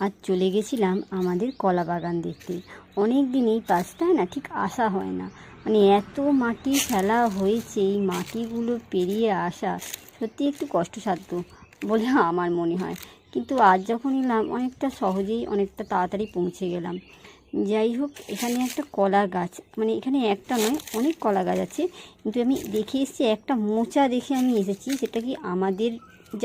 আজ চলে গেছিলাম আমাদের কলা বাগান দেখতে। অনেক দিন এই পাশটায় না ঠিক আসা হয় না, মানে এত মাটি ফেলা হয়েছে, এই মাটিগুলো পেরিয়ে আসা সত্যি একটু কষ্টসাধ্য বলে আমার মনে হয়। কিন্তু আজ যখন এলাম অনেকটা সহজেই অনেকটা তাড়াতাড়ি পৌঁছে গেলাম। যাই হোক, এখানে একটা কলা গাছ, মানে এখানে একটা নয় অনেক কলা গাছ আছে, কিন্তু আমি দেখে এসেছি একটা মোচা দেখে আমি এসেছি, সেটা কি আমাদের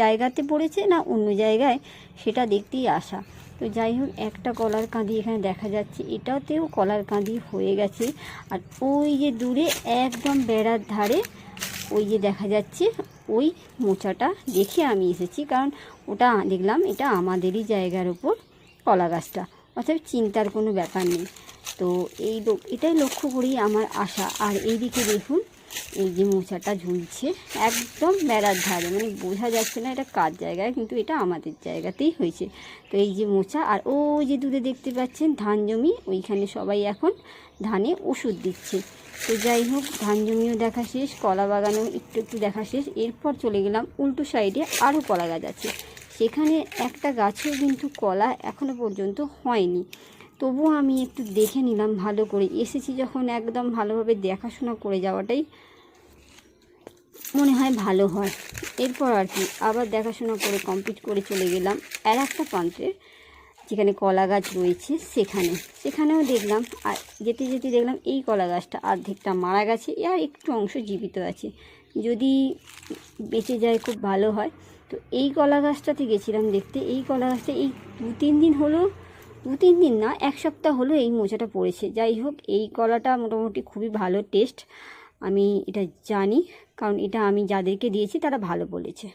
জায়গাতে পড়েছে না অন্য জায়গায় সেটা দেখতেই আসা। তো যাই হোক, একটা কলার কাঁদি এখানে দেখা যাচ্ছে, এটাতেও কলার কাঁদি হয়ে গেছে। আর ওই যে দূরে একদম বেড়ার ধারে ওই যে দেখা যাচ্ছে ওই মোচাটা দেখে আমি এসেছি, কারণ ওটা দেখলাম এটা আমাদেরই জায়গার ওপর কলা গাছটা, অর্থাৎ চিন্তার কোনো ব্যাপার নেই। তো এটাই লক্ষ্য করেই আমার আশা। আর এইদিকে দেখুন, এই যে মোচাটা ঝুলছে একদম বেড়ার ধারে, মানে বোঝা যাচ্ছে না এটা কার জায়গায়, কিন্তু এটা আমাদের জায়গাতেই হয়েছে। তো এই যে মোচা, আর ওই যে দূরে দেখতে পাচ্ছেন ধান জমি, ওইখানে সবাই এখন ধানে ওষুধ দিচ্ছে। তো যাই হোক, ধান জমিও দেখা শেষ, কলা বাগানেও একটু একটু দেখা শেষ। এরপর চলে গেলাম উল্টো সাইডে, আরও কলা গাছ আছে, সেখানে একটা গাছেও কিন্তু কলা এখনও পর্যন্ত হয়নি। তবুও আমি একটু দেখে নিলাম ভালো করে, এসেছি যখন একদম ভালোভাবে দেখাশোনা করে যাওয়াটাই মনে হয় ভালো হয়। এরপর আর কি, আবার দেখাশোনা করে কমপ্লিট করে চলে গেলাম আর একটা প্রান্তে যেখানে কলা গাছ রয়েছে সেখানেও দেখলাম। আর যেতে যেতে দেখলাম এই কলা গাছটা অর্ধেকটা মারা গেছে, আর একটু অংশ জীবিত আছে, যদি বেঁচে যায় খুব ভালো হয়। তো এই কলা গাছটাতে গেছিলাম দেখতে। এই কলা গাছটা এই দু তিন দিন না, এক সপ্তাহ হলো এই মোচাটা পড়েছে। যাই হোক, এই কলাটা মোটামুটি খুবই ভালো টেস্ট, আমি এটা জানি, কারণ এটা আমি যাদেরকে দিয়েছি তারা ভালো বলেছে।